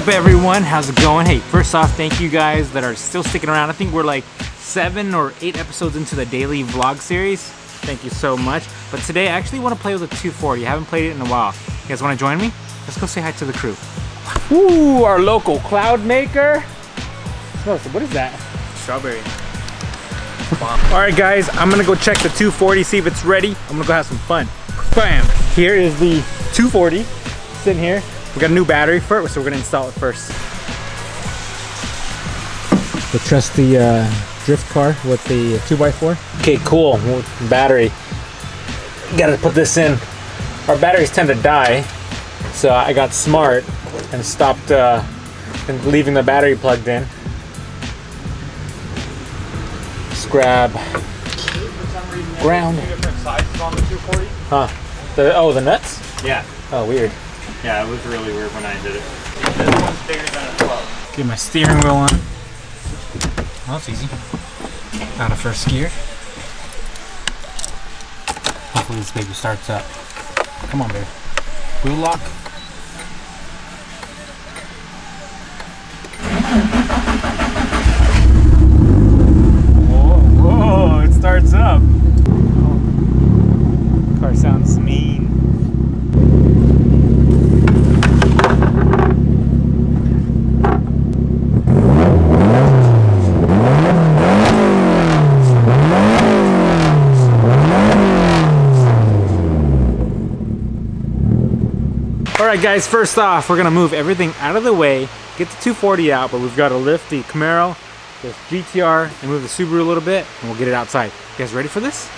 up, everyone? How's it going? Hey, first off, thank you guys that are still sticking around. I think we're like 7 or 8 episodes into the daily vlog series. Thank you so much. But today I actually want to play with a 240. I haven't played it in a while. You guys want to join me? Let's go say hi to the crew. Ooh, our local cloud maker. What is that? Strawberry. All right, guys, I'm gonna go check the 240, see if it's ready. I'm gonna go have some fun. Bam! Here is the 240 sitting here. We got a new battery for it, so we're gonna install it first. The trusty drift car with the 2x4. Okay, cool. Battery. Gotta put this in. Our batteries tend to die, so I got smart and stopped leaving the battery plugged in. Let's grab ground. Different sizes on the 240? Huh? The nuts? Yeah. Oh, weird. Yeah, it was really weird when I did it. This one's bigger than a 12. Get my steering wheel on. Well, that's easy. Out of first gear. Hopefully this baby starts up. Come on, baby. Wheel lock. Whoa, it starts up. Oh. Car sounds mean. Alright guys, first off, we're gonna move everything out of the way, get the 240 out, but we've got to lift the Camaro, the GTR, and move the Subaru a little bit, and we'll get it outside. You guys ready for this?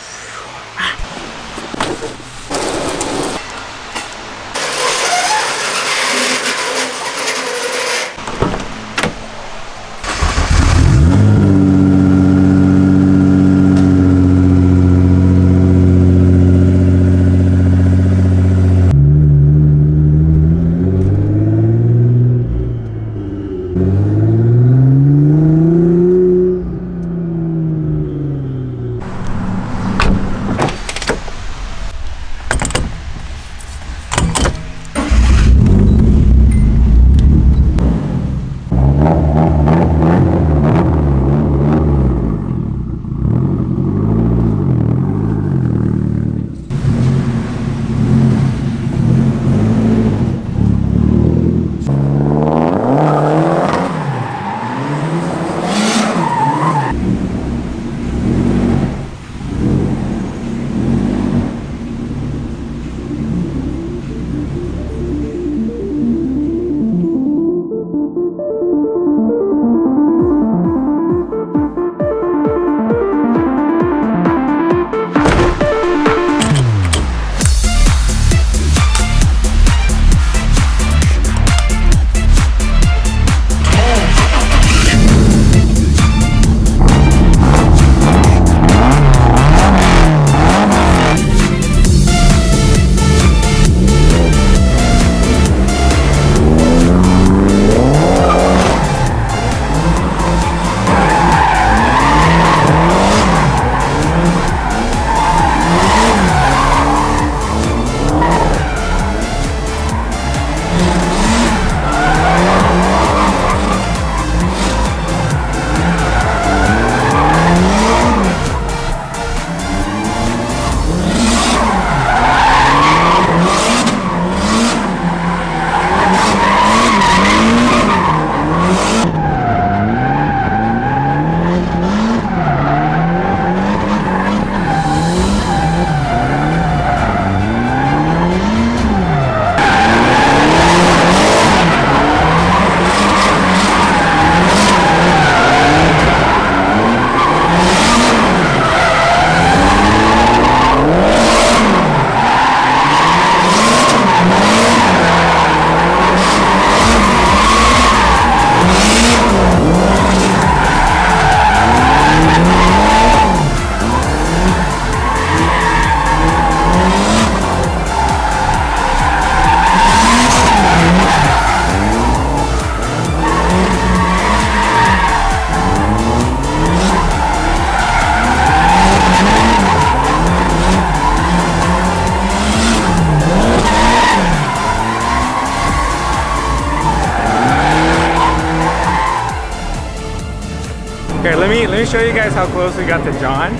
show you guys how close we got to John.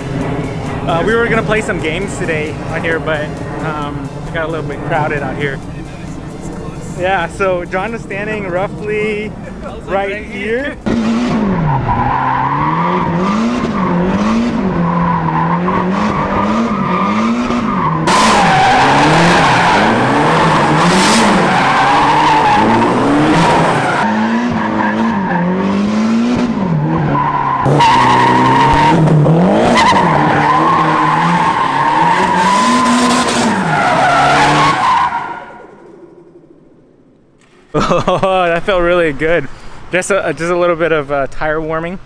We were gonna play some games today out here, but it got a little bit crowded out here. Yeah, so John was standing roughly right here. Oh, that felt really good. Just a little bit of tire warming.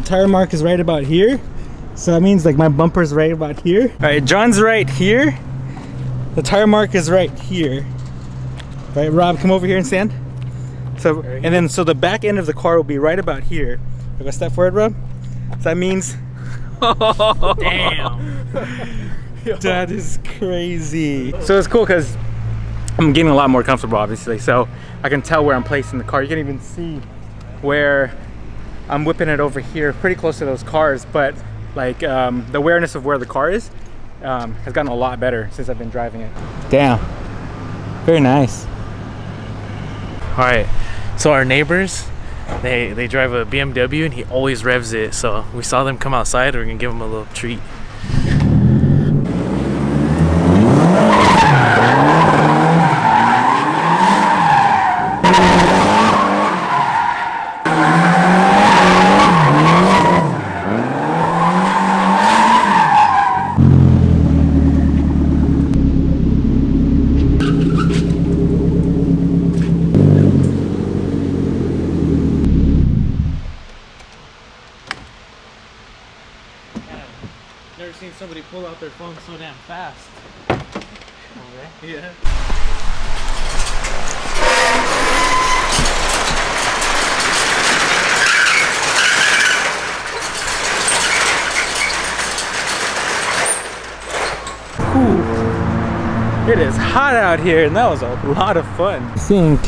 Tire mark is right about here, so that means like my bumper's right about here. All right, John's right here. The tire mark is right here. All right, Rob, come over here and stand. So, and then so the back end of the car will be right about here. If I step forward, Rob. So that means. Oh, damn. That is crazy. So it's cool because I'm getting a lot more comfortable, obviously. So I can tell where I'm placing the car. You can even see where I'm whipping it over here, pretty close to those cars, but like the awareness of where the car is has gotten a lot better since I've been driving it. Damn, very nice. All right, so our neighbors, they drive a BMW and he always revs it. So we saw them come outside. We're gonna give them a little treat. Never seen somebody pull out their phone so damn fast. Okay. Yeah. Ooh. It is hot out here, and that was a lot of fun. I think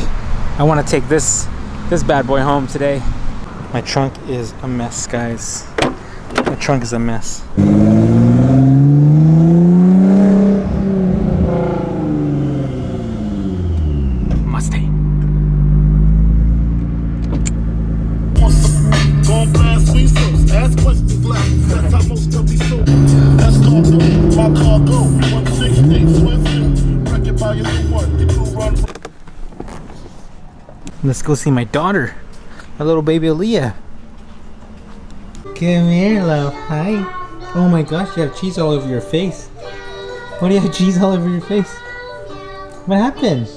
I want to take this bad boy home today. My trunk is a mess, guys. My trunk is a mess. Mustang. Ask questions left. That's how most of these so. That's cargo. My cargo. 160 Swift. Wreck it by your one. The crew run. Let's go see my daughter. My little baby Aaliyah. Come here, love. Hi. Oh my gosh, you have cheese all over your face. Why do you have cheese all over your face? What happened?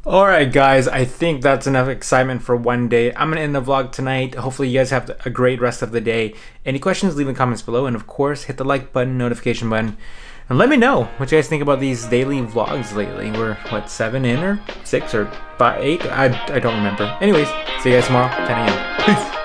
Alright guys, I think that's enough excitement for one day. I'm gonna end the vlog tonight. Hopefully you guys have a great rest of the day. Any questions, leave in the comments below, and of course hit the like button, notification button, and let me know what you guys think about these daily vlogs lately. We're what, 7 in or 6 or 5, 8? I don't remember. Anyways, see you guys tomorrow, 10 a.m. Peace.